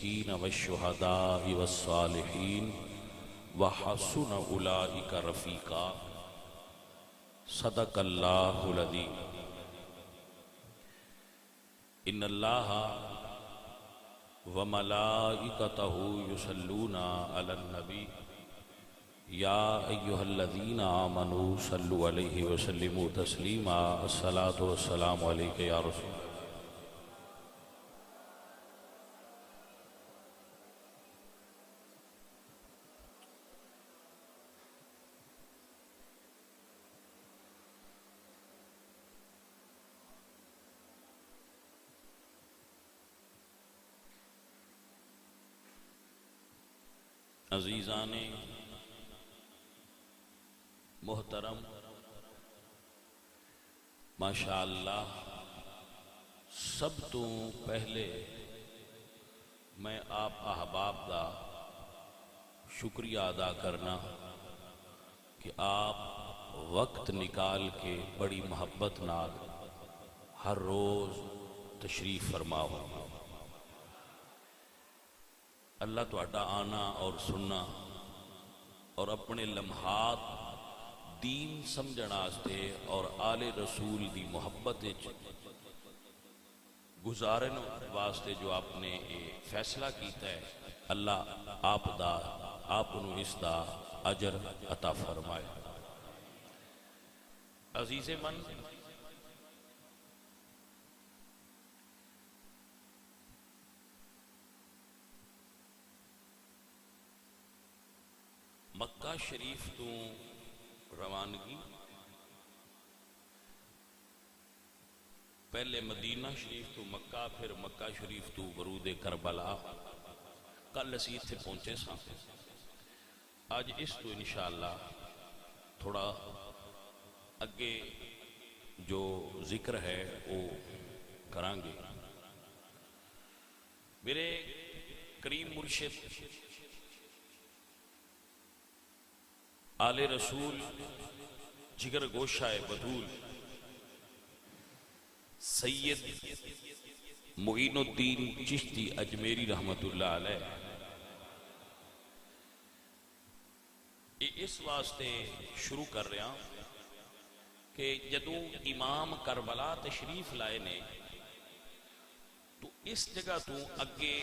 والصديقين والشهداء والصالحين وحسن أولئك رفيقا صدق الله العظيم. إن الله وملائكته يصلون على النبي يا أيها الذين آمنوا صلوا عليه وسلموا تسليما. الصلاة والسلام عليك يا رسول الله. عزیزان محترم، ماشاءاللہ سب تو پہلے میں آپ احباب دا شکریہ ادا کرنا کہ آپ وقت نکال کے بڑی محبت نال ہر روز تشریف فرما ہو. اللہ تہاڈا آنا اور سننا اور اپنے لمحات دین سمجھن واسطے اور آل رسول دی محبت گزارن واسطے جو آپ نے فیصلہ کیتا ہے، اللہ آپ نو اس دا اجر عطا فرمائے. عزیز من، مکہ شریف تو روانگی پہلے مدینہ شریف تو مکہ، پھر مکہ شریف تو ورود کربلا. کل اسی اتنے پہنچے سا. آج اس تو انشاءاللہ تھوڑا اگے جو ذکر ہے وہ کرانگے. میرے کریم مرشد آل رسول جگر گوشہ بدول سید معین الدین چشتی اجمیری رحمت اللہ علیہ اس واسطے شروع کر رہا ہوں کہ جدوں امام کربلا تشریف لائے نے تو اس جگہ تو اگے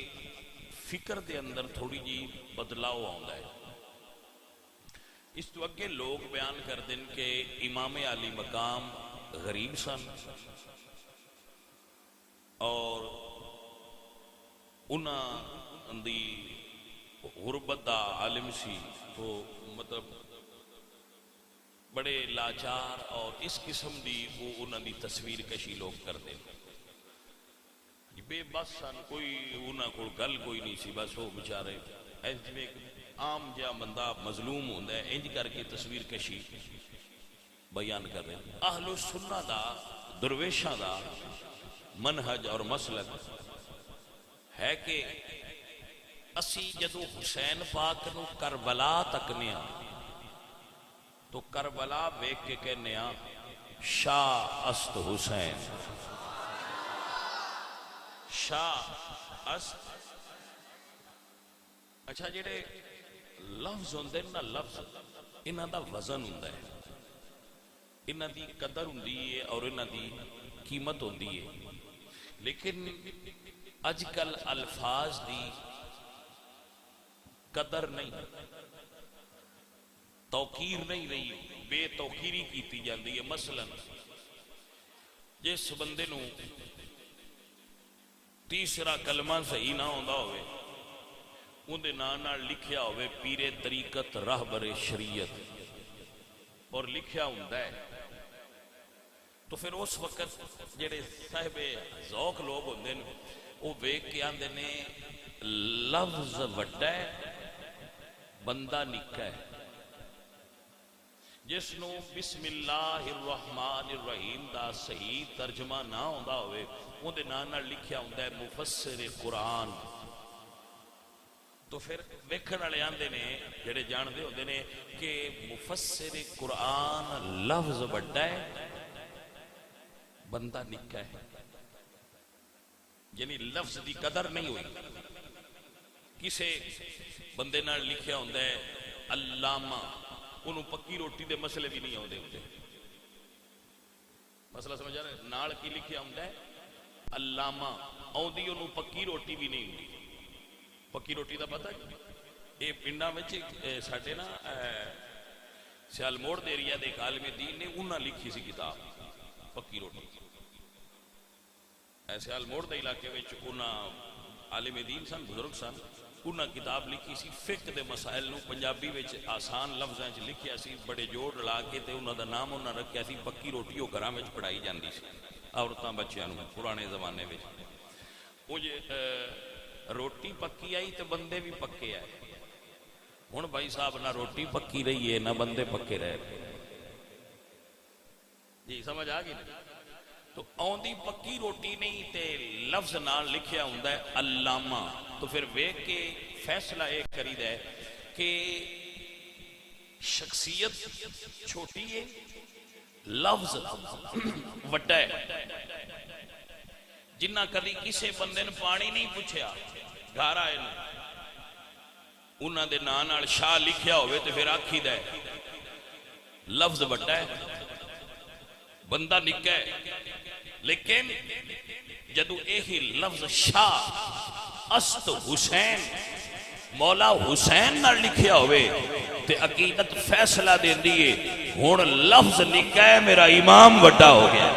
فکر دے اندر تھوڑی جی بدلاؤ آندا ہے. اس تو اگے لوگ بیان کر دیں کہ امام علی مقام غریب سن اور انہاں دی غربت دا عالم سی، تو مطلب بڑے لاچار اور اس قسم دی وہ انہاں دی تصویر کشی لوگ کر دیں. بے بس سن، کوئی انہاں کو گل کوئی نہیں سی، بس وہ بیچارے ایسے عام جہاں بندہ مظلوم ہوتا ہے انج کر کے تصویر کشی بیان کر رہے ہیں. اہل السنہ دا درویشاں دا منہج اور مسلک ہے کہ اسی جدو حسین پاک نو کربلا تکنے تو کربلا بیک کے کہنے شاہ است حسین، شاہ است. اچھا جڑے لفظ ہوندے نا، لفظ انہاں دا وزن ہوندا ہے، انہاں دی قدر ہوندی ہے اور انہاں دی قیمت ہوندی ہے. لیکن اج کل الفاظ دی قدر نہیں، توقیر نہیں رہی، بے توقیری کیتی جاندی ہے. مثلا جس بندے نو تیسرا کلمہ صحیح نہ ہوندا ہوئے، اندے نال لکھیا ہوئے پیر طریقت راہبر شریعت اور لکھیا ہوندا ہے، تو پھر اس وقت جڑے صاحب ذوق لوگ ہوندے نے وہ ویکھ کے آندے نے لفظ وڈا ہے بندہ نکا ہے. جس نو بسم اللہ الرحمن الرحیم دا صحیح ترجمہ نہ ہوندا ہوئے، اندے نال لکھیا ہوندا ہے مفسر قرآن. تو پھر ویکھن والے آندے نے جڑے جاندے ہوندے نے کہ مفسر قرآن لفظ بڑا ہے بندہ نکا ہے، یعنی لفظ دی قدر نہیں ہوئی. کسے بندے نال لکھیا ہوندا ہے علامہ، انہوں پکی روٹی دے مسئلے بھی نہیں آتے ہوتے. مسئلہ سمجھ آ رہا ہے؟ نال کی لکھیا ہوندا ہے علامہ، آؤندی انہوں پکی روٹی بھی نہیں ہوتی. پکی روٹی دا پتہ یہ پنڈاں وچ ساڈے نا سیال موڑ دے ایریا دے ایک عالم دین نے انہاں لکھی سی کتاب پکی روٹی. سیال موڑ دے علاقے وچ انہاں عالم دین سن، بزرگ سن، انہاں کتاب لکھی سی فقہ دے مسائل نو پنجابی وچ آسان لفظاں وچ لکھیا سی، بڑے جوڑ لا کے تے انہاں دا نام انہاں رکھیا سی پکی روٹی. وہ گھراں وچ پڑھائی جاندی سی عورتاں بچیاں نو پرانے زمانے وچ. وہ روٹی پکی آئی تے بندے بھی پکے آئے. ہن بھائی صاحب نہ روٹی پکی رہی ہے نہ بندے پکے رہے. جی سمجھ آ گئی نا؟ تو آندی پکی روٹی نہیں تے لفظ نال لکھیا ہوندا ہے علامہ. تو پھر ویکھ کے فیصلہ ایک کرید ہے کہ شخصیت چھوٹی ہے، لفظ وڈا ہے. جنہ کدی کسے بندے نے پانی نہیں پوچھیا گھر آئے نے انہاں دے نام نال شاہ لکھیا ہوئے تے پھر آکھی دے لفظ وڈا ہے بندہ نکا ہے. لیکن جدو ایہی لفظ شاہ است حسین مولا حسین نال لکھیا ہوئے تے عقیدت فیصلہ دین دیئے ہون لفظ نکا ہے میرا امام وڈا ہو گیا.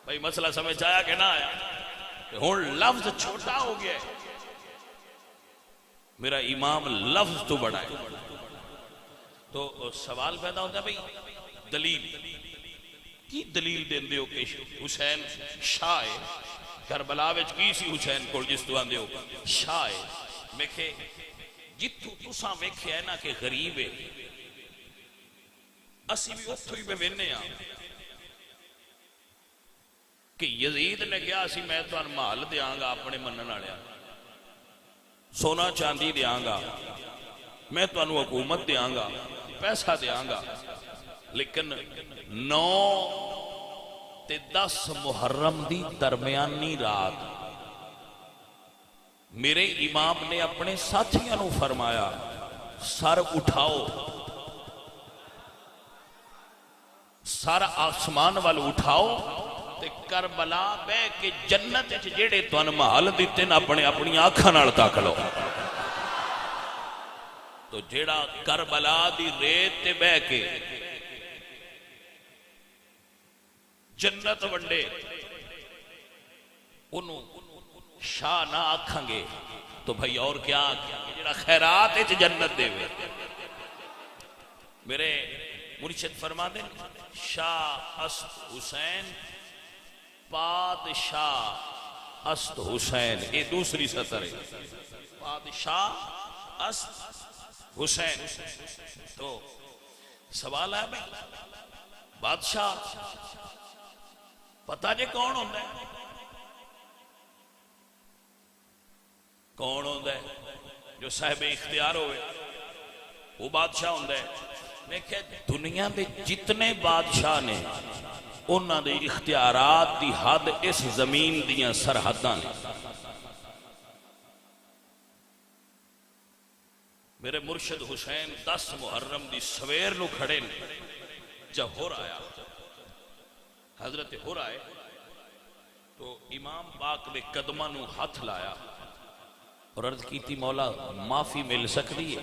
بھائی مسئلہ سمجھ آیا کہ نہ آیا؟ ہون لفظ چھوٹا ہو گیا ہے میرا امام لفظ تو بڑا ہے. تو سوال پیدا ہوتا ہے بھئی دلیل کی دلیل دین دیو کہ حسین شاہ ہے؟ کربلا وچ کی سی حسین کول جس تو آن دیو شاہ ہے؟ میکھے جتو تساں ویکھے ہے نا کہ غریب ہے اسی بھی اتھو ہی پہ وینے ہاں کہ یزید نے کہا سی میں تو ان مال دیاں گا اپنے منن والے سونا چاندی دیاں گا میں تو انو حکومت دیاں گا پیسہ دیاں گا. لیکن 9 تے 10 محرم دی درمیانی رات میرے امام نے اپنے ساتھیاں نو فرمایا سر اٹھاؤ، سر آسمان وال اٹھاؤ تے کربلا بے کے جنت جیڑے تو ان محل دیتے نا اپنے اپنی آنکھاں نال تاک لو. تو جیڑا کربلا دی ریت تے بے کے جنت ونڈے انہوں شاہ نہ آکھاں گے تو بھائی اور کیا آکھاں گے جیڑا خیرات ہے جنت دے ہوئے. میرے مرشد فرما دیں شاہ است حسین پادشاہ است حسین. یہ دوسری سطر ہے پادشاہ است حسین. تو سوال ہے بھائی بادشاہ پتہ جے کون ہوندہ ہے؟ کون ہوندہ ہے؟ جو صاحب اختیار ہوئے وہ بادشاہ ہوندہ ہے. میں کہتے دنیا دے جتنے بادشاہ نے انہاں دے اختیارات دی حد اس زمین دیاں سرحداں نے. میرے مرشد حسین 10 محرم دی سویر نو کھڑے نے جب ہور آیا حضرت ہور آئے تو امام پاک دے قدمہ نو ہاتھ لایا اور عرض کی تھی مولا معافی مل سکتی ہے؟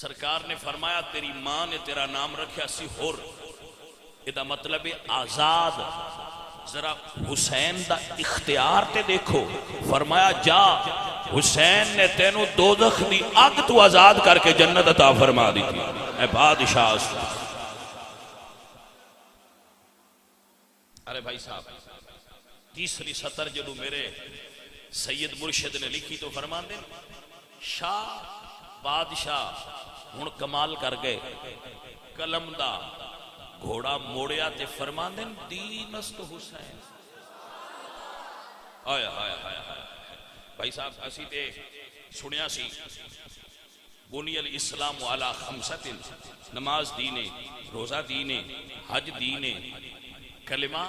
سرکار نے فرمایا تیری ماں نے تیرا نام رکھیا سی ہور، یہ مطلب ہے آزاد. ذرا حسین دا اختیار تے دیکھو. فرمایا جا حسین نے تینوں دوزخ دی آگ تو آزاد کر کے جنت عطا فرما دی تھی. اے بادشاہ ارے بھائی صاحب تیسری سطر جدو میرے سید مرشد نے لکھی تو فرما دیں شاہ بادشاہ ہن کمال کر گئے قلم دا گھوڑا موڑیا تے فرما دیں دین است حسین. آیا آیا آیا بھائی صاحب اسی تے سنیا سی بنی الاسلام علی خمسۃ نماز دینے روزہ دینے حج دینے کلمہ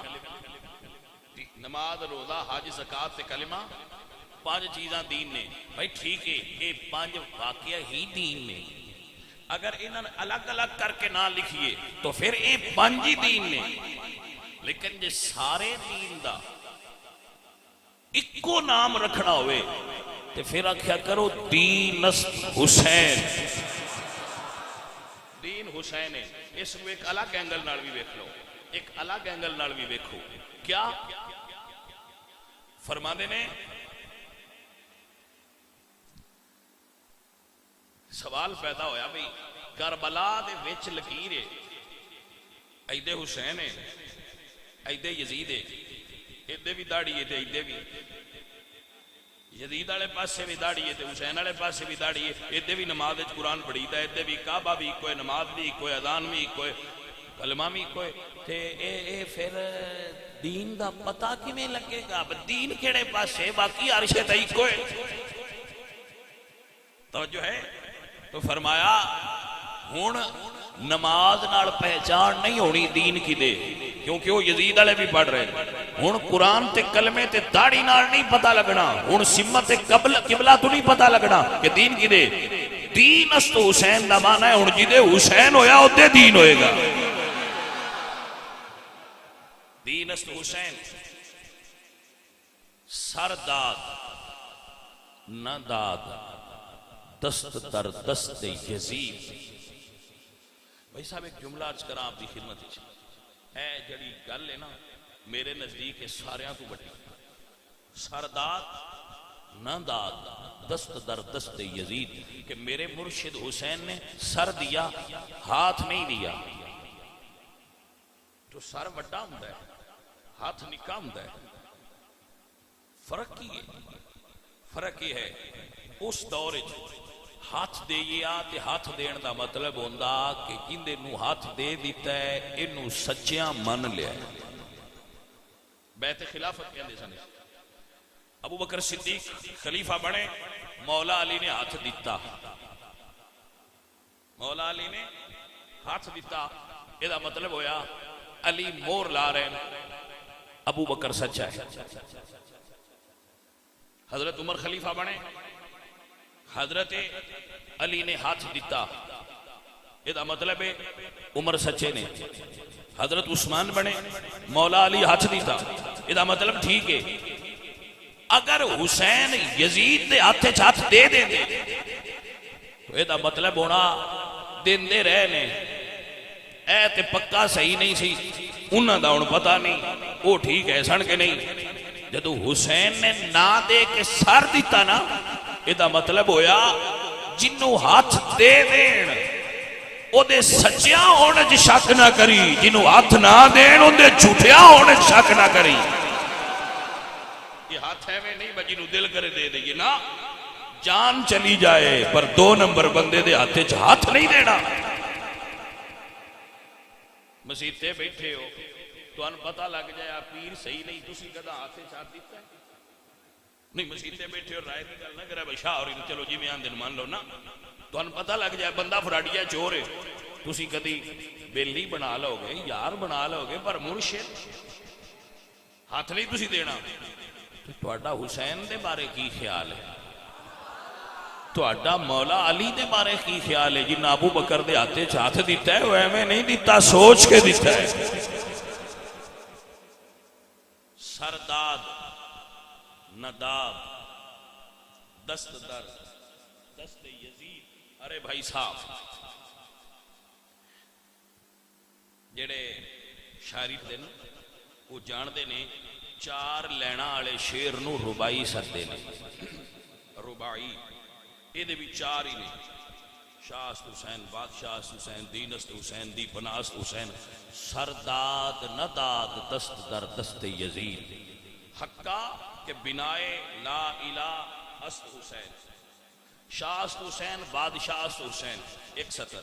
نماز روزہ حج زکات تے کلمہ پانچ چیزاں دین نے بھائی ٹھیک ہے یہ پانچ واقعہ ہی دین نے اگر انہوں نے الگ الگ کر کے نہ لکھیے تو پھر یہ پانچ ہی دین نے لیکن جے سارے دین دا اکو نام رکھنا ہوئے تو پھر آخیا کرو دین حسین دین حسین ہے اس کو ایک الگ اینگل نال بھی دیکھ لو ایک الگ اینگل نال بھی دیکھو کیا فرماندے نے سوال پیدا ہویا بھئی کربلا دے وچ لکیر ہے ایدے حسین ہے ایدے یزید ہے ایدے بھی داڑھی ہے ایدے بھی یزید والے پاسے بھی داڑھی ہے حسین والے پاسے بھی داڑھی ہے ایدے بھی نماز وچ قرآن پڑھی دا ایدے بھی کعبہ بھی کوئی نماز بھی کوئی اذان بھی کوئی کلمہ بھی کوئی تے اے پھر دین دا پتہ کیویں لگے گا دین کیڑے پاسے باقی عرش تے کوئی توجہ ہے تو فرمایا ہن نماز نال پہچان نہیں ہونی دین کی دے کیونکہ وہ یزید والے بھی پڑھ رہے ہن قرآن تے کلمے تے داڑھی نال نہیں پتہ لگنا ہن سمت تے قبلہ تو نہیں پتہ لگنا کہ دین کی دے دین است حسین دا معنی ہے ہن جدے حسین ہویا اوتے دین ہوئے گا دین است حسین سر داد نہ داد دست در دست یزید بھائی صاحب ایک جملہ آج کرا آپ دی خدمت ہے جڑی گل ہے نا میرے نزدیک ساریاں تو بڑی سر داد نہ داد دست در دست یزید کہ میرے مرشد حسین نے سر دیا ہاتھ نہیں دیا تو سر بڑا ہوں ہے ہاتھ نکا ہوں ہے فرق یہ ہے اس دور ہاتھ دئیے آتے ہاتھ دین دا مطلب ہوندہ کہ کندے نو ہاتھ دے دیتا ہے انو سچیاں من لیا ہے بیعت خلافت کہندے سنے ابو بکر صدیق خلیفہ بنے مولا علی نے ہاتھ دیتا مولا علی نے ہاتھ دیتا یہ دا مطلب ہویا علی مور لا رہے ہیں ابو بکر سچا ہے حضرت عمر خلیفہ بنے حضرت علی نے ہاتھ دیتا یہ دا مطلب ہے عمر سچے نے حضرت عثمان بنے مولا علی ہاتھ دیتا یہ دا مطلب ٹھیک ہے اگر حسین یزید دے ہاتھ دے دیں دے تو یہ دا مطلب ہونا دن دے رہے نے اے تے پکا صحیح نہیں سی انہاں دا ان پتہ نہیں وہ ٹھیک ہے سن کے نہیں جدو حسین نے نہ دے کے سر دیتا نا یہ دا مطلب ہویا جنہوں ہاتھ دے دین او دے سچیاں ہونے جی شک نہ کری جنہوں ہاتھ نہ دین او دے جھوٹیاں ہونے جی شک نہ کری یہ ہاتھ ہے میں نہیں بجنہوں دل کرے دے دے یہ نا جان چلی جائے پر 2 نمبر بندے دے ہاتھ نہیں دینا مسیطے بیٹھے ہو تو ان پتہ لگ جائے آپ پیر صحیح نہیں تسی کدا ہاتھے چاہت دیتا ہے نہیں مسیطے بیٹھے اور رائے کی گل نہ کرے بشاہ اور چلو جی میں آن دن مان لو نا تو ان پتہ لگ جائے بندہ فراڈیا چور ہے تسی کدی بیلی بنا لو گے یار بنا لو گے پر مرشد ہاتھ نہیں تسی دینا تو اڈا حسین دے بارے کی خیال ہے تو اڈا مولا علی دے بارے کی خیال ہے جن ابو بکر دے ہاتھے چاہت دیتا ہے وہ ایمیں نہیں دیتا سوچ کے دیتا ہے سرداد نداد دست در دست یزید ارے بھائی صاحب جڑے شاعری دے نا وہ جان دے نے 4 لینا آلے شیر نو ربائی سردے نے ربائی یہ دے بھی 4 ہی نے شاست حسین بادشاہ حسین دینست حسین دی پناست حسین سرداد نداد دست در دست یزید حقا کہ بنائے لا الہ است حسین شاست حسین بادشاہ حسین 1 سطر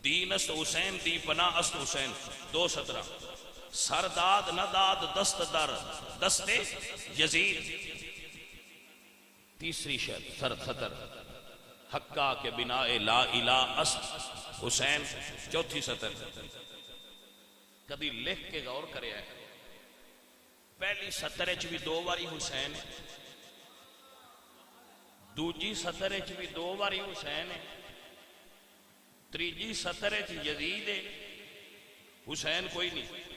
دینست حسین دی پناہ است حسین 2 سطرہ سرداد نداد دست در دست یزید 3 سطر حقا کے بنائے لا الہ است حسین 4 سطر کبھی لکھ کے غور کرے ہے پہلی سطر بھی 2 باری حسین ہے، دوجی سطر بھی 2 باری حسین ہے، تیجی سطر یزید ہے، حسین کوئی نہیں،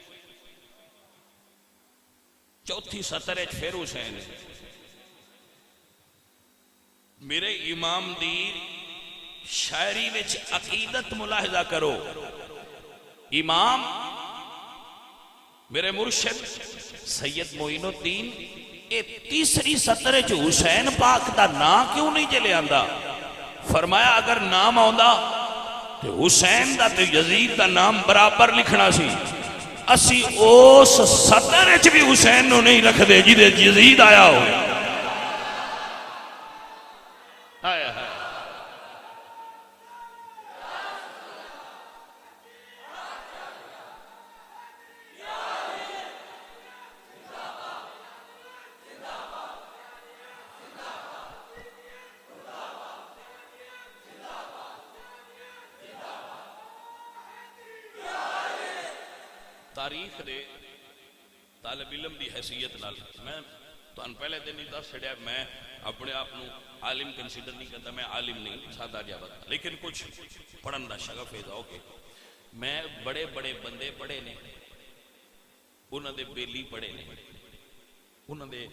چوتھی سطر پھر حسین ہے۔ میرے امام دی شاعری وچ عقیدت ملاحظہ کرو، امام میرے مرشد سید معین الدین اے تیسری سطر حسین پاک دا نام کیوں نہیں چلے آندا؟ فرمایا اگر نام آندا تو حسین دا تے یزید دا نام برابر لکھنا سی، اسی اس سطر بھی حسین نو نہیں رکھ دے جی دے یزید آیا ہو۔ تاریخ دے طالب علم دی حیثیت نال میں تو پہلے دن ہی دس چھڑیا، میں اپنے آپ نو عالم کنسیڈر نہیں کرتا، میں عالم نہیں، سادہ جاوت، لیکن کچھ پڑھن دا شغف ہے کہ میں بڑے بڑے بندے پڑھے نے، انہاں دے بیلی پڑھے نے، انہاں دے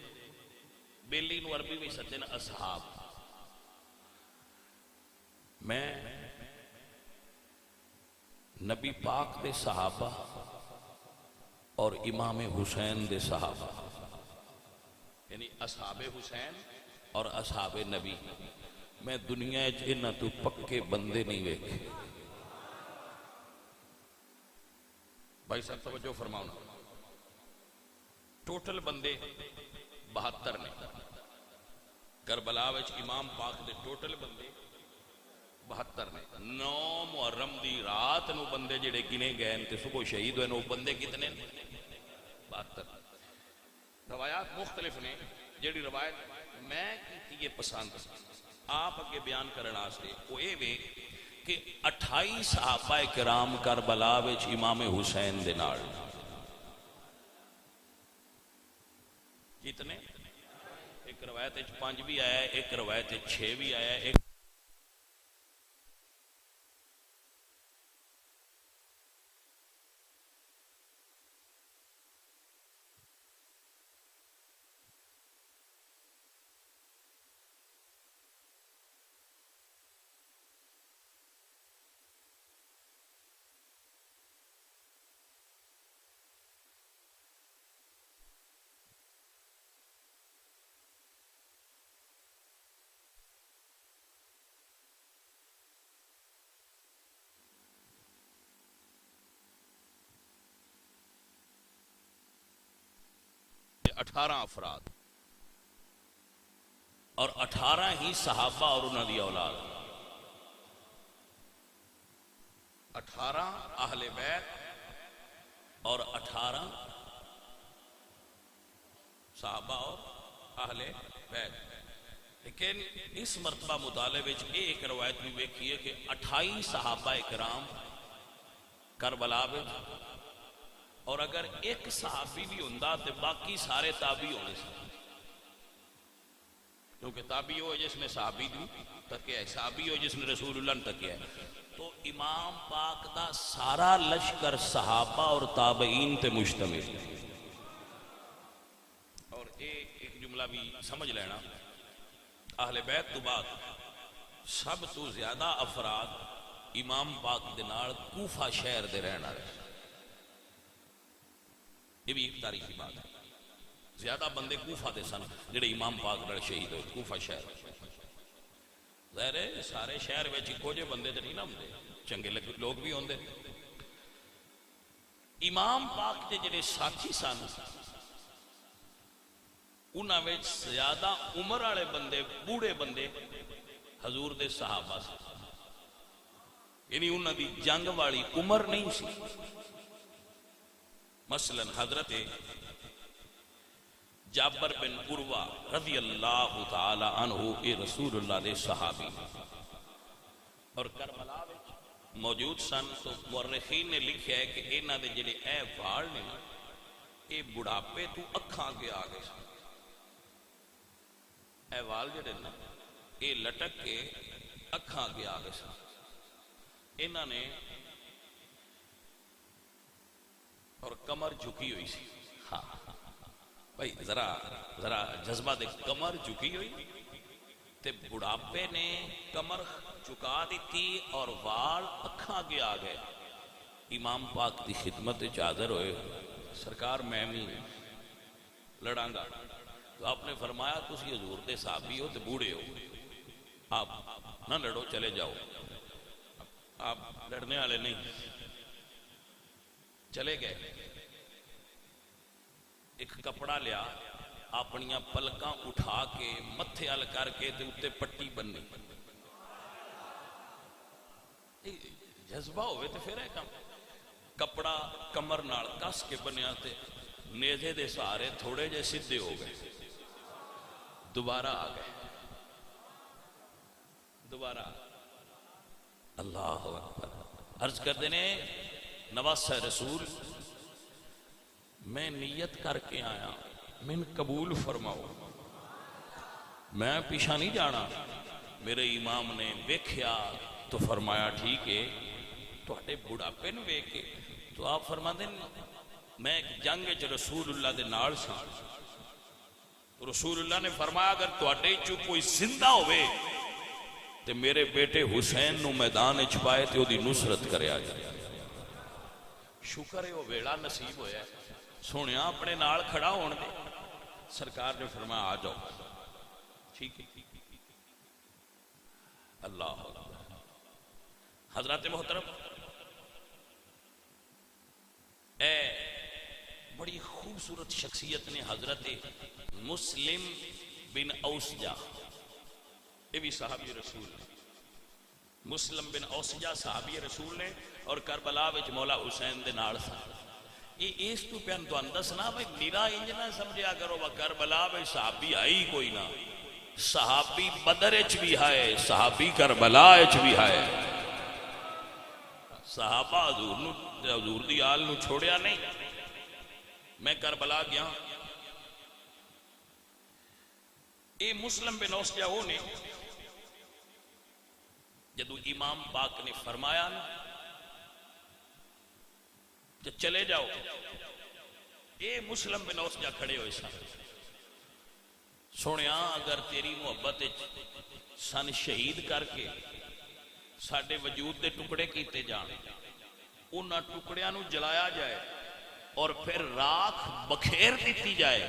بیلی نو عربی میں سدے نا اصحاب۔ میں نبی پاک دے صحابہ اور امام حسین دے صحابہ، یعنی اصحاب حسین اور اصحاب نبی، میں دنیا انہاں تو پکے بندے نہیں ویکھے۔ بھائی صاحب توجہ فرماؤنا، ٹوٹل بندے 72 نے، کربلا وچ امام پاک دے ٹوٹل بندے 72 نے۔ 9 محرم دی رات نو بندے جڑے گنے گئے تے صبح شہید ہوئے نو بندے کتنے؟ 72۔ روایات مختلف نے، جڑی روایت میں کی پسند آپ اگے بیان کرنا آستے وہ اے وے کہ 28 صحابہ کرام کربلا وچ امام حسین دے نال، کتنے؟ ایک روایت 5 بھی آیا ہے، ایک روایت 6 بھی آیا ہے، ایک اٹھارہ افراد اور 18 ہی صحابہ اور انہوں دی اولاد، 18 اہل بیت اور 18 صحابہ اور اہل بیت۔ لیکن اس مرتبہ مطالعے وچ ایک روایت بھی ویکھی ہے کہ 28 صحابہ کرام کربلا وچ، اور اگر ایک صحابی بھی ہوندا تو باقی سارے تابعی ہونے سے، کیونکہ تابعی ہو جس نے صحابی دی تکیا ہے، صحابی ہو جس نے رسول اللہ نے تکیا ہے۔ تو امام پاک دا سارا لشکر صحابہ اور تابعین تے مشتمل۔ اور ایک جملہ بھی سمجھ لینا، اہل بیت تو بعد سب تو زیادہ افراد امام پاک دے نال کوفہ شہر دے رہن والے، یہ بھی ایک تاریخی بات ہے۔ زیادہ بندے کوفہ دے سن جڑے امام پاک نال شہید ہوئے، کوفہ شہر۔ ظاہر ہے سارے شہر وچ اکو جے بندے تے نہیں نہ ہوندے، چنگے لوگ بھی ہوندے۔ امام پاک دے جڑے ساتھی سن، انہاں وچ زیادہ عمر والے بندے، بوڑھے بندے حضور دے صحابہ سے، یعنی انہاں دی جنگ والی عمر نہیں سی۔ مثلا حضرت جابر بن عروہ رضی اللہ تعالی عنہ اے رسول اللہ دے صحابی اور کربلا موجود سن، تو مورخین نے لکھا ہے کہ انہاں دے جڑے اے وال نے نا، یہ بڑھاپے تو اکھاں کے آ گئے سن، اے وال جڑے نا یہ لٹک کے اکھاں کے آ گئے سن، انہوں نے اور کمر جھکی ہوئی سی. ہاں بھائی ذرا جذبہ دے، کمر جھکی ہوئی تے بڑھاپے نے کمر چکا دیتی اور وال اکھاں کے آ گئے. امام پاک دی خدمت حاضر ہوئے، سرکار میں بھی لڑاں گا. تو آپ نے فرمایا تسی حضور دے صحابی ہو تے بوڑھے ہو، آپ نہ لڑو، چلے جاؤ، آپ لڑنے والے نہیں. چلے گئے، ایک کپڑا لیا، اپنیاں پلکاں اٹھا کے متھے ال کر کے تے اتے پٹی بننی. جذبہ ہوئے تے پھر ہے کم. کپڑا کمر نال کس کے بنیا تے نیزے دے سہارے تھوڑے جے سدھے ہو گئے، دوبارہ آ گئے، دوبارہ. اللہ اکبر. عرض کر دینے نواسہ رسول میں نیت کر کے آیا، من قبول فرماؤ، میں پیچھا نہیں جانا. میرے امام نے ویکھیا تو فرمایا ٹھیک ہے، تواڈے بڑھاپے نو ویکھ کے. تو آپ فرما دیں میں ایک جنگ وچ رسول اللہ دے نال سا، رسول اللہ نے فرمایا اگر تواڈے چوں کوئی زندہ ہوئے تے میرے بیٹے حسین نو میدان وچ پائے تے اودی نصرت کریا جائے. شکر ہے وہ ویلا نصیب ہویا ہے، سونیا اپنے نال کھڑا ہون دے. سرکار نے فرمایا آ جاؤ. ٹھیک ہے. اللہ حضرات محترم، اے بڑی خوبصورت شخصیت نے حضرت مسلم بن اوسجہ، یہ بھی صحابی رسول نے. مسلم بن اوسجہ صحابی رسول نے اور کربلا وچ مولا حسین دے نال تھا. یہ اس تو پہن تو اندسنا بھائی میرا انج نہ سمجھیا کرو وہ کربلا وچ صحابی آئی کوئی نہ، صحابی بدر اچ بھی ہے، صحابی کربلا اچ بھی ہے. صحابہ حضور دی آل نو چھوڑیا نہیں. میں کربلا گیا، اے مسلم بن اوسجہ وہ نے جدو امام پاک نے فرمایا نا کہ چلے جاؤ، اے مسلم بن اوسجہ کھڑے ہوئے سن. سونیا اگر تیری محبت سن شہید کر کے ساڈے وجود دے ٹکڑے کیتے جان، انہاں ٹکڑیاں نو جلایا جائے اور پھر راکھ بکھیر دیتی جائے،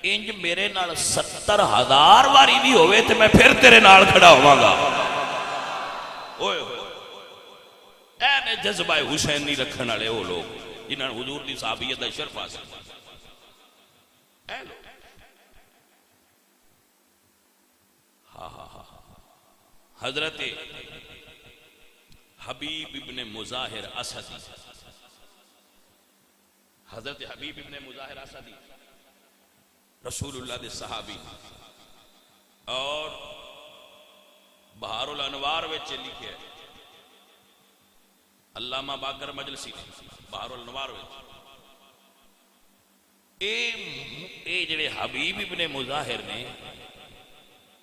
انج میرے نال 70,000 واری بھی ہوئے تے میں پھر تیرے نال کھڑا ہواں گا. اوئے ہوئے اے نے جذبہ حسین نہیں رکھن والے وہ لوگ جنہاں نے حضور دی صحابیت دا شرف حاصل. اے لوگ حضرت حبیب ابن مظاہر اسدی، حضرت حبیب ابن مظاہر اسدی رسول اللہ دے صحابی، اور بہار الانوار وچ لکھے علامہ باقر مجلسی بہار الانوار وچ اے جڑے حبیب ابن مظاہر نے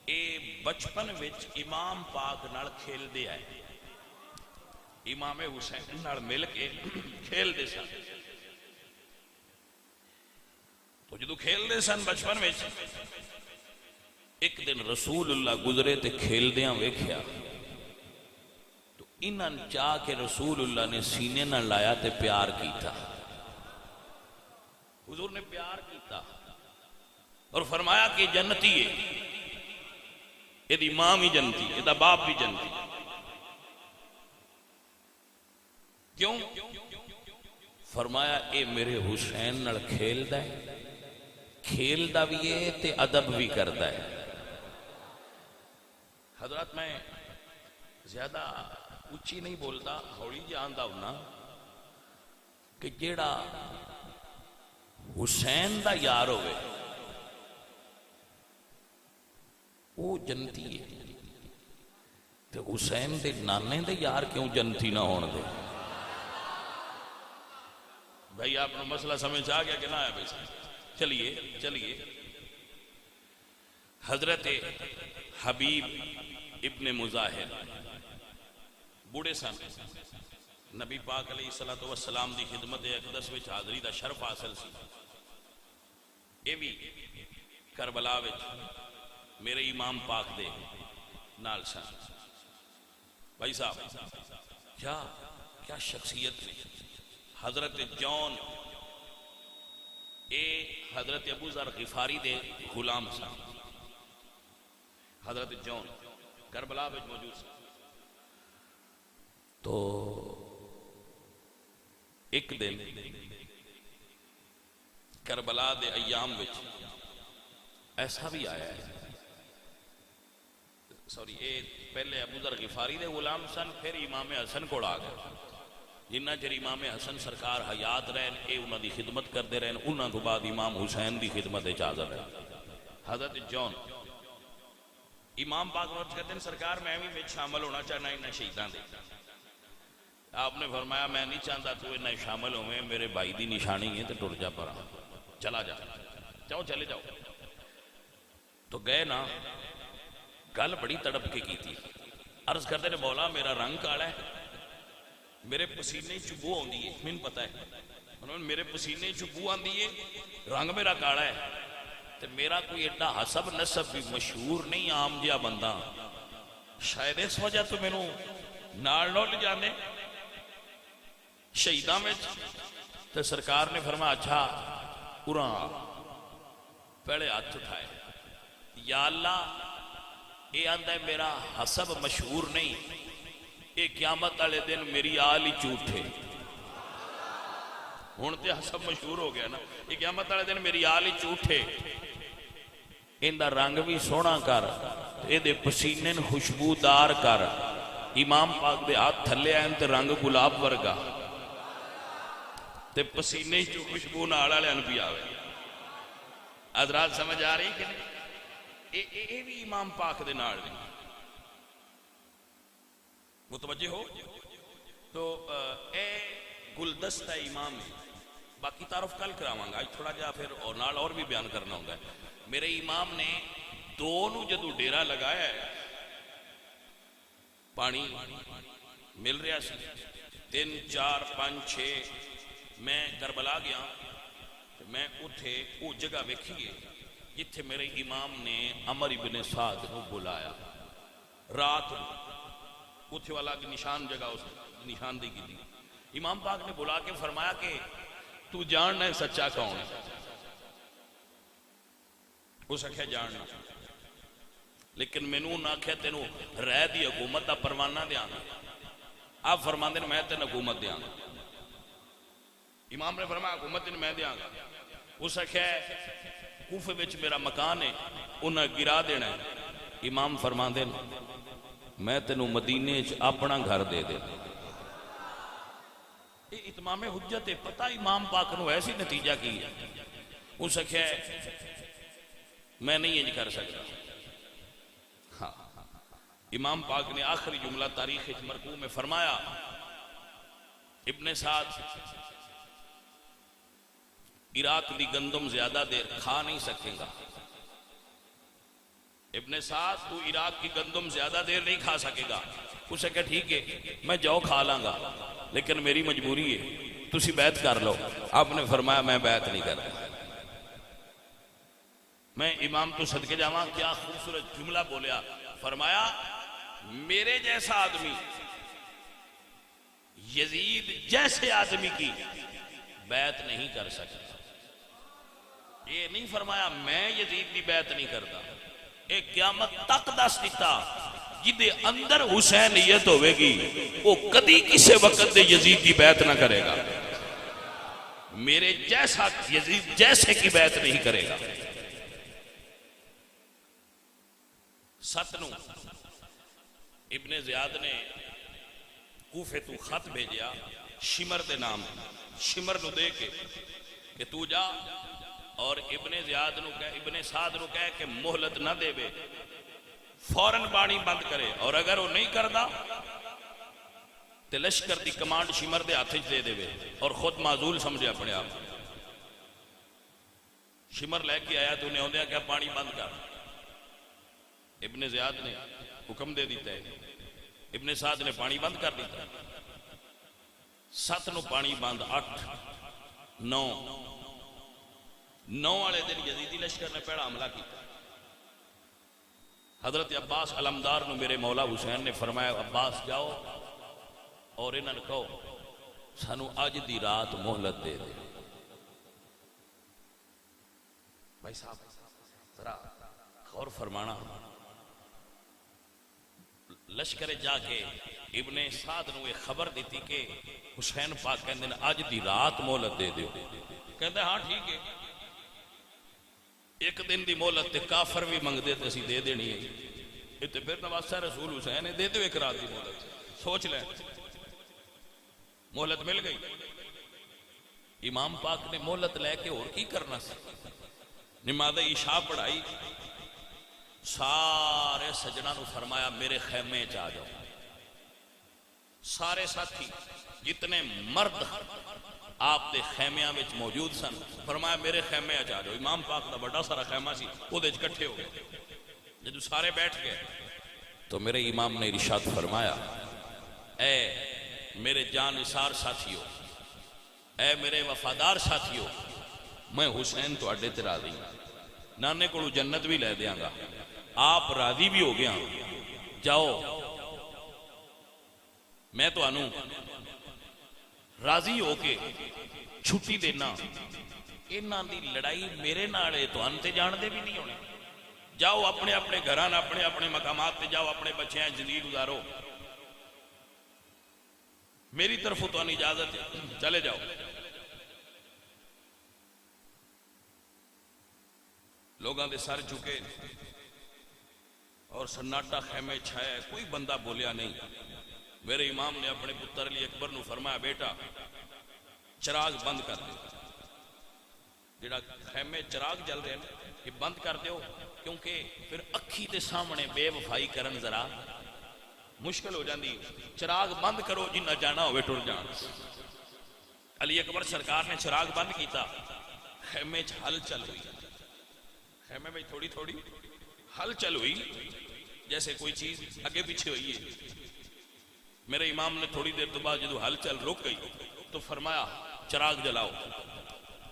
اے بچپن وچ امام پاک نال کھیل دے آئے، امام حسین نال مل کے کھیل دے سن. تو جدو کھیل دے سن بچپن وچ ایک دن رسول اللہ گزرے تے کھیل دیاں ویکھیا تو انہاں چاہ کے رسول اللہ نے سینے نہ لایا تے پیار کیتا. حضور نے پیار کیتا اور فرمایا کہ جنتی ہے، یہ دی ماں بھی جنتی، یہ دا باپ بھی جنتی. کیوں؟ فرمایا اے میرے حسین نال کھیل دا ہے، کھیل دا بھی ہے تے ادب بھی کردا ہے. حضرات میں زیادہ اچھی نہیں بولتا، ہولی جاندا ہونا کہ جیڑا حسین دا یار ہوئے وہ جنتی ہے تے حسین دے نانے دے یار کیوں جنتی نہ ہون دے. بھائی آپ نے مسئلہ سمجھ آ گیا کہ نہ آیا بھائی؟ چلیے چلیے، حضرت حبیب ابن مظاہر بوڑھے سن، نبی پاک علیہ السلام دی خدمت اقدس وچ حاضری دا شرف حاصل سی۔ اے بھی کربلا وچ میرے امام پاک دے نال سن۔ بھائی صاحب کیا شخصیت نے! حضرت جون اے حضرت ابو ذر غفاری دے غلام سن۔ حضرت جون کربلا وچ موجود سن۔ تو ایک دن کربلا دے ایام وچ ایسا بھی آیا ہے، پہلے ابو ذر غفاری دے غلام سن، پھر امام حسن کو آ گئے۔ جنہ چر امام حسن سرکار حیات رہن، اے انہاں دی خدمت کرتے رہن، انہاں تو بعد امام حسین دی خدمت حاضر ہے۔ حضرت جون امام پاک روز کہتے ہیں سرکار میں بھی شامل ہونا چاہنا انہاں شہیداں دے۔ آپ نے فرمایا میں نہیں چاہتا تو انہیں شامل ہوئے، میرے بھائی دی نشانی ہے، تو ٹر جا پرا، چلا جا، جاؤ چلے جاؤ۔ تو گئے نا، گل بڑی تڑپ کے کی تھی، عرض کرتے نے مولا میرا رنگ کالا ہے، میرے پسینے چبو آندی ہے، میں پتہ ہے انہوں نے میرے پسینے چبو آندی ہے، رنگ میرا کالا ہے، تو میرا کوئی ایڈا حسب نسب بھی مشہور نہیں، عام جہا بندہ، شاید اس وجہ تو میں نال نو لے جانے شہیداں میں۔ تو سرکار نے فرمایا اچھا قرآن پہلے ہاتھ اٹھائے، یا اللہ اے آندہ ہے میرا حسب مشہور نہیں، اے قیامت والے دن میری آل ہی جھوٹے، ہن تے حسب مشہور ہو گیا نا، اے قیامت والے دن میری آل ہی جھوٹے، ان دا رنگ بھی سونا کر، اے دے پسینے خوشبودار کر۔ امام پاک دے ہاتھ تھلے آئیں تے رنگ گلاب ورگا، تے پسینے جو خوشبو نال والے بھی آوے۔ حضرات سمجھ آ رہی کہ نہیں؟ اے بھی امام پاک دے نال نہیں، متوجہ ہو؟ تو اے گلدستہ امام ہے، باقی تعارف کل کراواں گا، تھوڑا جا پھر اور نال اور بھی بیان کرنا ہوگا۔ میرے امام نے دونوں جدو ڈیرا لگایا ہے، پانی مل رہا سی، 3 4 5 6 میں کربلا گیا، میں اتھے وہ جگہ ویکھیے جتھے میرے امام نے عمر ابن سعد کو بلایا رات، اتھے والا نشان جگہ اس نشان دی کی تھی۔ امام پاک نے بلا کے فرمایا کہ تو جاننا ہے سچا کون ہے؟ اس آخیا جاننا، لیکن مینوں نہ آخیا تینوں رہ دی حکومت دا پروانہ دیاں گا۔ آپ فرماندے نے میں تین حکومت دیاں گا۔ امام نے فرمایا حکومت میں دیاں گا۔ اس آخیا کوفے وچ میرا مکان ہے، انہیں گرا دینا ہے۔ امام فرماندے میں تینوں مدینے چ اپنا گھر دے دے۔ یہ اتمام حجت ہے، پتہ امام پاک نو ایسی نتیجہ کی ہے۔ اس آخیا میں نہیں انج کر سکتا۔ ہاں امام پاک نے آخری جملہ تاریخ مرقوم میں فرمایا ابن سعد عراق دی گندم زیادہ دیر کھا نہیں سکے گا، ابن سعد تو عراق کی گندم زیادہ دیر نہیں کھا سکے گا۔ اسے کہا ٹھیک ہے میں جو کھا لاں گا، لیکن میری مجبوری ہے، تسی بیعت کر لو۔ آپ نے فرمایا میں بیعت نہیں کرتا۔ میں امام تو صدقے جاواں، کیا خوبصورت جملہ بولیا، فرمایا میرے جیسا آدمی یزید جیسے آدمی کی بیعت نہیں کر سکتا۔ یہ نہیں فرمایا میں یزید کی بیعت نہیں کرتا، ایک قیامت تک دس دیتا جدے اندر حسینیت ہوئے گی وہ کدی کسی وقت دے یزید کی بیعت نہ کرے گا، میرے جیسا یزید جیسے کی بیعت نہیں کرے گا۔ ستنو ابن زیاد نے کوفے تو خط بھیجیا شمر دے نام، شمر نو دے کے کہ تو جا اور ابن زیاد نو کہے، ابن سعد نو کہے کہ مہلت نہ دے بے، فوراً بانی بند کرے، اور اگر وہ نہیں کردا تے لشکر دی کمانڈ شمر دے ہاتھ دے دے اور خود معذول سمجھے اپنے آپ. شمر لے کے آیا تو انہیں ہوندیا کیا پانی بند کر. ابن زیاد نے حکم دے دیتا ہے. ابن سعد نے پانی بند کر دیتا. 7 نو پانی بند. 8 9 والے دن یزیدی لشکر نے پہلا حملہ کیا. حضرت عباس علمدار نو میرے مولا حسین نے فرمایا عباس جاؤ اور انہوں نے کہو سانو اج دی رات مہلت دے دے. بھائی صاحب ذرا غور فرمانا. لشکر جا کے ابن سعد نو ایک خبر دیتی کہ حسین پاک کہندے نے اج دی رات مہلت دے دیو. کہندے ہاں ٹھیک ہے. ایک دن دی مہلت تے کافر بھی منگدے تے اسی دے دینی ہے. یہ تے پھر نواسہ رسول حسین نے دے دیو ایک رات دی مہلت. سوچ لیں مہلت مل گئی. امام پاک نے مہلت لے کے اور کی کرنا سی. نماز عشاء پڑھائی. سارے سجنہ نو فرمایا میرے خیمے چاہ جاؤ. سارے ساتھی جتنے مرد آپ دے خیمیاں وچ موجود سن فرمایا میرے خیمے چاہ جاؤ. امام پاک دا بڑا سارا خیمہ سی وہ دے کٹھے ہو گئے. جب سارے بیٹھ گئے تو میرے امام نے ارشاد فرمایا اے میرے جان نثار ساتھیو, اے میرے وفادار ساتھیو, میں حسین تو اڈے تے راضی ہوں. نانے کو جنت بھی لے دیاں گا. آپ راضی بھی ہو گیا. جاؤ میں تو انہوں راضی ہو کے چھٹی دینا. انہاں دی لڑائی میرے نالے تو انتے جان دے بھی نہیں ہونے. جاؤ اپنے اپنے گھران اپنے اپنے مقامات تے جاؤ اپنے بچے ہیں زندگی گزارو. میری طرف تو ان اجازت ہے چلے جاؤ. لوگاں دے سر چکے اور سناٹا خیمے چھایا. کوئی بندہ بولیا نہیں. میرے امام نے اپنے پتر علی اکبر نو فرمایا بیٹا چراغ بند کر دے. جڑا خیمے چراغ جل رہے ہیں یہ بند کر دیو کیونکہ پھر اکھی دے سامنے بے وفائی کرن ذرا مشکل ہو جاندی. چراغ بند کرو جنہ جانا ہوئے ٹر جان. علی اکبر سرکار نے چراغ بند کیتا. خیمے ہل چل ہوئی. خیمے میں تھوڑی تھوڑی ہل چل ہوئی جیسے کوئی چیز اگے پیچھے ہوئی ہے. میرے امام نے تھوڑی دیر تو بعد جدو ہل چل رک گئی تو فرمایا چراغ جلاؤ.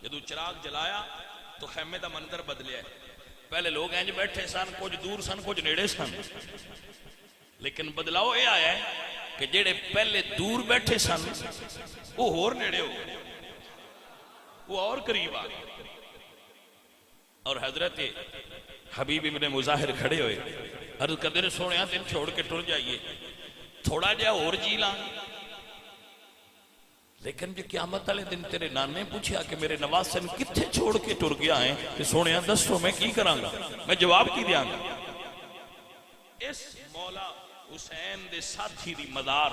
جدو چراغ جلایا تو خیمے دا منظر بدلیا ہے. پہلے لوگ انج بیٹھے سن, کچھ دور سن کچھ نیڑے سن, لیکن بدلاؤ یہ آیا ہے کہ جڑے پہلے دور بیٹھے سن وہ اور نیڑے ہو گئے, وہ اور قریب آ گئے. اور حضرت حبیب ابن مظاہر کھڑے ہوئے عرض کردے نے سونے دن چھوڑ کے ٹر جائیے تھوڑا جہا اور جی لاں. لیکن جو قیامت والے دن تیرے نانے پوچھا کہ میرے نواسن کتھے چھوڑ کے ٹر گیا ہے کہ سونے دسو میں کی کراں گا, میں جواب کی دیاں گا. اس مولا حسین دے ساتھی دی مزار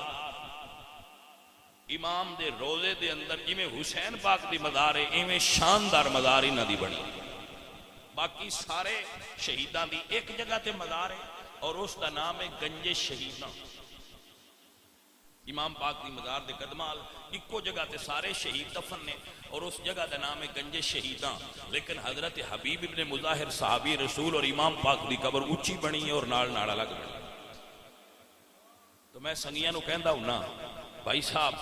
امام دے روزے دے اندر جویں حسین پاک دی مزار ہے ایویں شاندار مزار انہاں دی بنی. باقی سارے شہیداں دی ایک جگہ تے مزار ہے اور اس دا نام ہے گنج شہیداں. امام پاک دی مزار دے قدمال ایکو جگہ تے سارے شہید دفن نے اور اس جگہ دا نام ہے گنج شہیداں. لیکن حضرت حبیب ابن مظاہر صحابی رسول اور امام پاک دی قبر اونچی بنی ہے اور نال نال الگ بنی. تو میں سنگیاں نو کہندا ہوں نا بھائی صاحب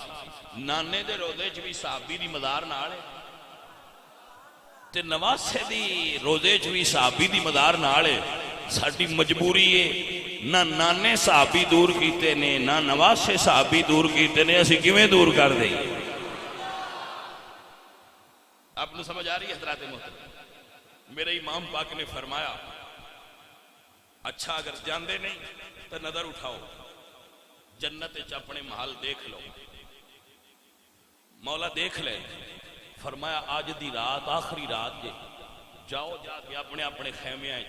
نانے دے روزے چ بھی صحابی دی مزار نال ہے تے نواسے دی روزے چ بھی صحابی دی مزار نال ہے. ساڈی مجبوری ہے نہ نانے صحابی دور کیتے نے نہ نواسے صحابی دور کیتے نے, اسی کیویں دور کر دیں. آپ نے سمجھ آ رہی ہے حضرات محترم. میرے امام پاک نے فرمایا اچھا اگر جاندے نہیں تو نظر اٹھاؤ جنت وچ اپنے محل دیکھ لو. مولا دیکھ لے. فرمایا آج دی رات آخری رات جے جاؤ جا کے اپنے اپنے خیمیاں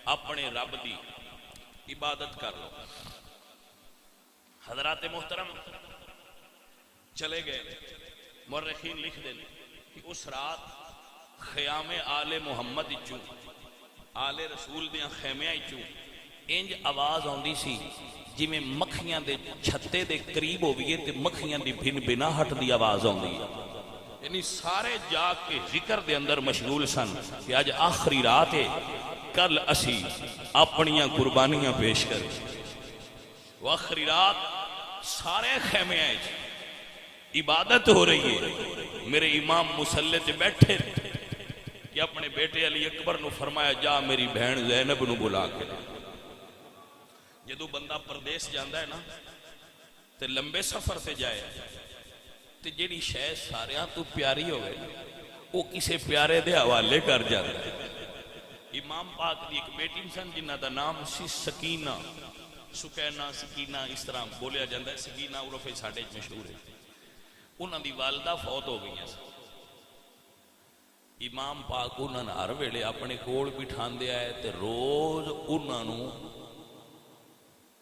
اپنے رب دی عبادت کر لو. حضرات محترم چلے گئے. مورخین لکھ دیں کہ اس رات خیام آل محمد چوں آل رسول دیاں خیمیاں چوں انج آواز آندی سی جی میں مکھیاں دے چھتے دے قریب ہوئیے تے مکھیاں دی بھن بناہٹ دی آواز آندی ہے. یعنی سارے جا کے ذکر دے اندر مشغول سن کہ آج آخری رات ہے، کل اسی اپنیاں قربانیاں پیش کریں. وہ آخری رات سارے خیمے آئے عبادت ہو رہی ہے. میرے امام مسلح تے بیٹھے کہ اپنے بیٹے علی اکبر نو فرمایا جا میری بہن زینب نو بلا کے. جدو بندہ پردیس جاندہ ہے نا تے لمبے سفر سے جائے تے جیڑی شے ساریاں تو پیاری ہو گئی وہ کسے پیارے دے حوالے کر جاتا ہے. امام پاک دی ایک بیٹی سن جنہ دا نام سی سکینہ، سکینہ سکینہ اس طرح بولیا جاندہ ہے. سکینہ عرف ساڑھے مشہور ہے. انہاں دی والدہ فوت ہو گئی ہیں. امام پاک انہاں نے ہر ویلے اپنے کول بٹھان دیا ہے تے روز انہاں نو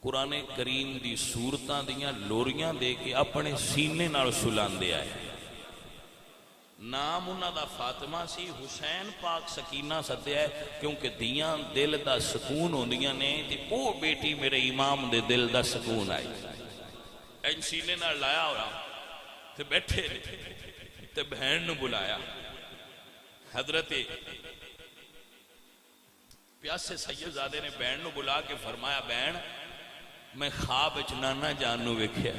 قرآن کریم دی سورتاں دیاں لوریاں دے کے اپنے سینے نال سلان دیا ہے. نام انہاں دا فاطمہ سی. حسین پاک سکینہ سدیا ہے کیونکہ دیاں دل دا سکون ہوندیاں نے تے او بیٹی میرے امام دے دل دا سکون آئی. این سینے نال لایا ہوا تے بیٹھے تے بہن نو بلایا. حضرت پیاسے سیدزادے نے بہن نو بلا کے فرمایا بہن میں خواب وچ نانا جان نو ویکھیا،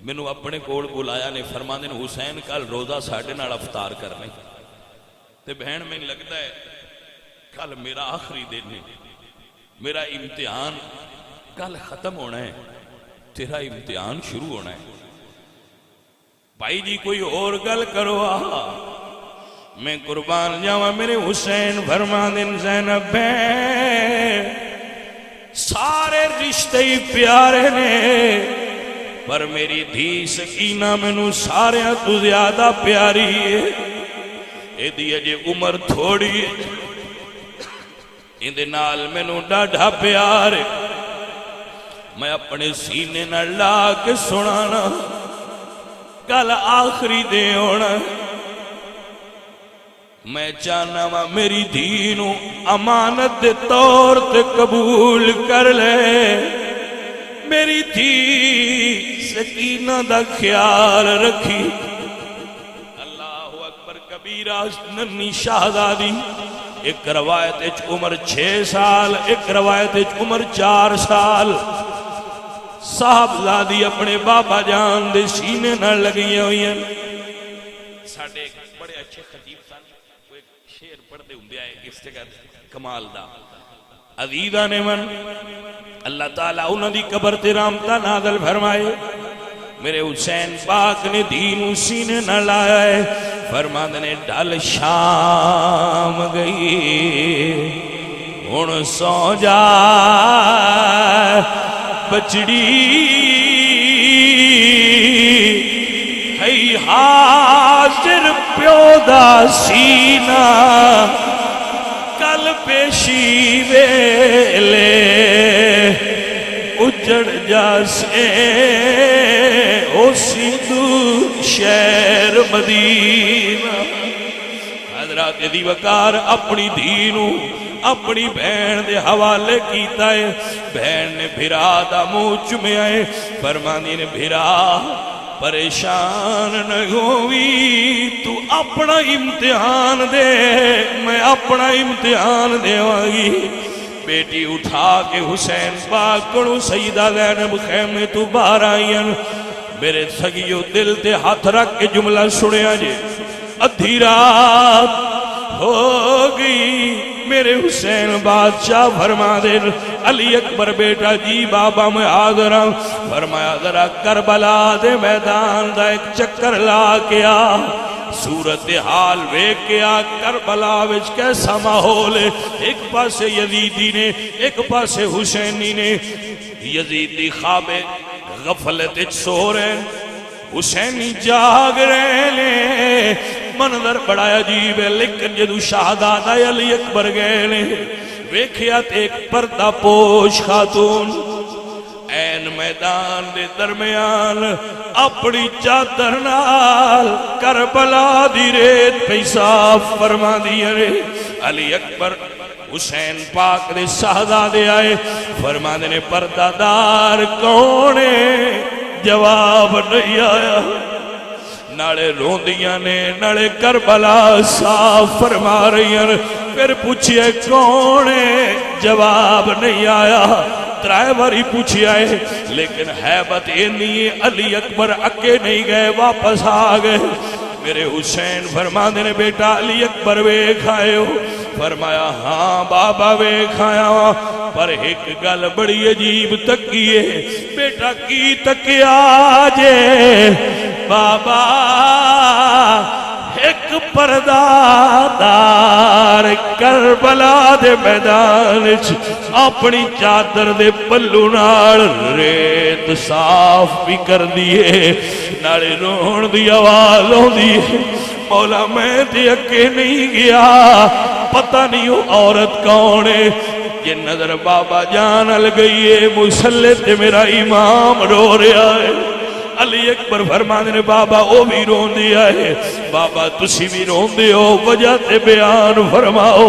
مینوں اپنے کول بلایا نے فرماندے نے حسین کل روزہ ساڈے نال افطار کرنے. تے بہن میں لگتا ہے کل میرا آخری دن ہے، میرا امتحان کل ختم ہونا ہے، تیرا امتحان شروع ہونا ہے. بھائی جی کوئی اور گل کرو میں قربان جاواں. میرے حسین فرماندے زینب سارے رشتے ہی پیارے نے پر میری دھی سکینہ مینوں سارے تو زیادہ پیاری ہے. اے دی اجے عمر تھوڑی ہے، اندے نال مینوں ڈاڈھا پیار ہے. میں اپنے سینے نہ لا کے سنانا کل آخری دے ہونا. میں چاہنا وا میری دینو امانت دے طور تے قبول کر لے. میری دھی سکینہ دا خیال رکھی. اللہ اکبر کبیرہ ننی شہزادی. ایک روایت عمر 6 سال، ایک روایت عمر 4 سال. صاحبزادی اپنے بابا جان دے سینے نہ لگی ہوئی ہیں. ساڑھے بڑے اچھے خطیب سن، وہ ایک شعر پڑھتے ہوں ہے اس جگہ کمال دا. عزیزہ نے من اللہ تعالیٰ انہوں دی قبر تے رحمتہ نازل فرمائے. میرے حسین پاک نے دین سینے نہ لایا ہے. فرماندے نے ڈھل شام گئی ہن سو جا بچڑی ہے حاضر پیو دا سینہ کل پیشی ویلے اجڑ جاسے او سندھ شہر مدینہ. حضرات دی وقار اپنی دینوں اپنی بہن دے حوالے کیتا ہے. بہن نے بھرا دا منہ چومیا ہے. فرماندی نے بھرا پریشان نہ ہوئی، تو اپنا امتحان دے میں اپنا امتحان دے واگی. بیٹی اٹھا کے حسین پاک کو سیدہ زینب خیمے تو باہر آئین. میرے سگیو دل تے ہاتھ رکھ کے جملہ سنیا جے. ادھی رات ہو گئی میرے حسین بادشاہ فرما دے علی اکبر بیٹا جی بابا میں حاضر ہوں. فرمایا ذرا کربلا دے میدان دا ایک چکر لا کے آ، صورتحال ویکھ کے آ کربلا وچ کیسا ماحول ہے. ایک پاسے یزیدی نے ایک پاسے حسینی نے. یزیدی خواب غفلت وچ سو رہے، حسینی جاگ رہے نے. منظر بڑا عجیب ہے لیکن جدو شہزادہ علی اکبر گئے نے ویکھیا تے ایک پردہ پوش خاتون این میدان دے درمیان اپنی چادر نال کربلا دی ریت پہ صاف فرما دی. علی اکبر حسین پاک دے شہزادے آئے فرماندے نے پردہ دار کون ہے جواب نہیں آیا نالے روندیاں نے نالے کربلا صاف فرما رہی ہیں پھر پوچھئے کون ہے جواب نہیں آیا ترائے باری پوچھی آئے لیکن حیبت اینی علی اکبر اکے نہیں گئے واپس آ گئے میرے حسین فرماندے نے بیٹا علی اکبر ویکھ آئے ہو فرمایا ہاں بابا ویکھ آیا پر ایک گل بڑی عجیب تکیے بیٹا کی تکیا جے بابا ایک پردہ دار کربلا دے میدان اپنی چادر دے پلو نال ریت صاف بھی کر دیے نالے رون دی آواز ہو دیے مولا میں تے اکے نہیں گیا پتہ نہیں ہو عورت کون ہے یہ نظر بابا جان ال گئی ہے مسلح تے میرا امام رو رہا ہے علی اکبر فرمانے نے بابا او بھی رون دیا ہے بابا تسی بھی رون دے ہو وجہ تے بیان فرماؤ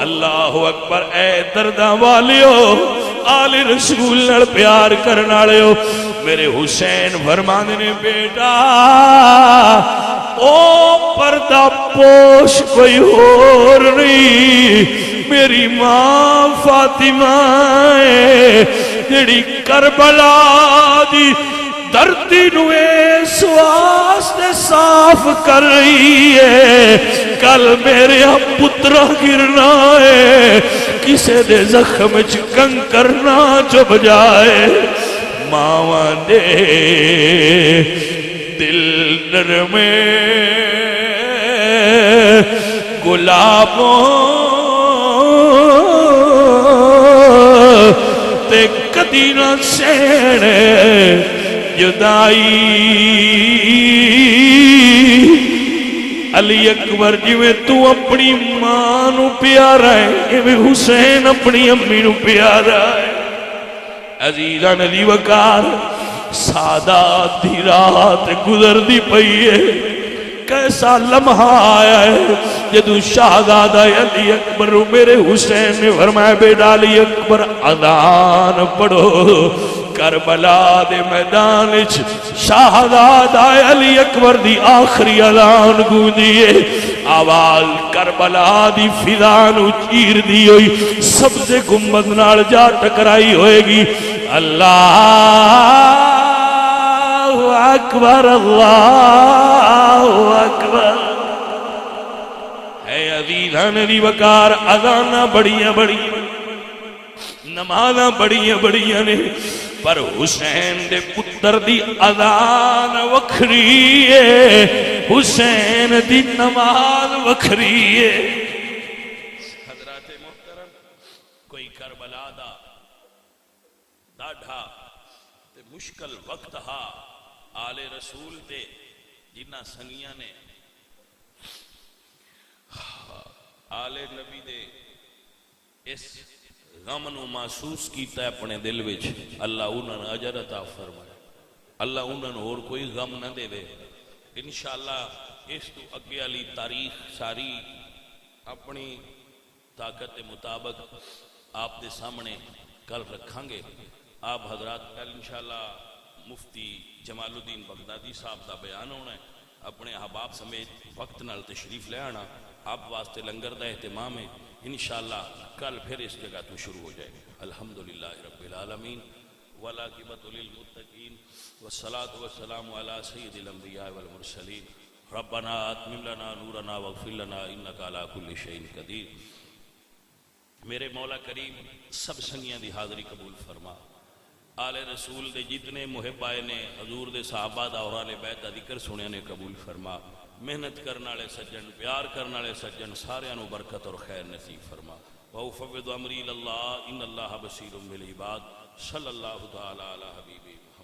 اللہ اکبر اے درداں والیو آل رسول نال پیار کرنا لے ہو میرے حسین فرمانے نے بیٹا او پردہ پوش کوئی اور نہیں میری ماں فاطمہ ہے جڑی کربلا دی دھرتی نو اس واسطے صاف کر رہی ہے کل میرے پترا گرنا ہے کسے دے زخم کنکر نہ چب جائے ماواں دے دل نرمے گلابوں تے کدی نہ سہنے جدائی علی اکبر جویں تو اپنی ماں نو پیارا ہے ایویں حسین اپنی امی نو پیارا ہے عزیزان علی وقار سادات دی رات گزر دی پئی ہے کیسا لمحہ آیا ہے جدو شہزادہ علی اکبر میرے حسین نے فرمایا بیٹا علی اکبر اذان پڑھو کربلا دے میدان شہزادہ علی اکبر دی آخری اذان گونجیے آواز کربلا دی فضا نو چیر دی ہوئی سبز گنبد نال جا ٹکرائی ہوئے گی اللہ اکبر اللہ اکبر اے عزیزان علی وقار اذاناں بڑیاں بڑیاں نمازاں بڑیاں بڑیاں نے پر حسین دے پتر دی اذان وکھری ہے حسین دی نماز وکھری ہے حضرات محترم کوئی کربلا دا ڈاڈھا تے مشکل وقت ہا آل رسول تے جنہ سنگیاں نے آل نبی دے اس غم نو محسوس کیتا ہے اپنے دل وچ اللہ انہاں نے اجر عطا فرمائے اللہ انہاں نے اور کوئی غم نہ دے دے انشاءاللہ اس تو اگے والی تاریخ ساری اپنی طاقت کے مطابق آپ دے سامنے کل رکھاں گے آپ حضرات کل انشاءاللہ مفتی جمال الدین بغدادی صاحب دا بیان ہونا ہے اپنے احباب سمیت وقت نال تشریف لے آنا آپ واسطے لنگر دا اہتمام ہے انشاءاللہ کل پھر اس جگہ تو شروع ہو جائے گی الحمدللہ رب العالمین والعاقبۃ للمتقین والصلاة والسلام علی سید الانبیاء والمرسلین ربنا اتمم لنا نورنا واغفر لنا انک علی کل شیء قدیر میرے مولا کریم سب سنگیاں دی حاضری قبول فرما آل رسول دے جتنے محبائے نے حضور دے صحابہ دا اور آل بیت دا ذکر سنیا نے قبول فرما محنت کرنا والے سجن پیار کرنا والے سجن سارے نو برکت اور خیر نصیب فرما وَأُفَوِّضُ أَمْرِي إِلَى اللَّهِ إِنَّ اللَّهَ بَصِيرٌ بِالْعِبَادِ صلی اللہ تعالی علی حبیبِ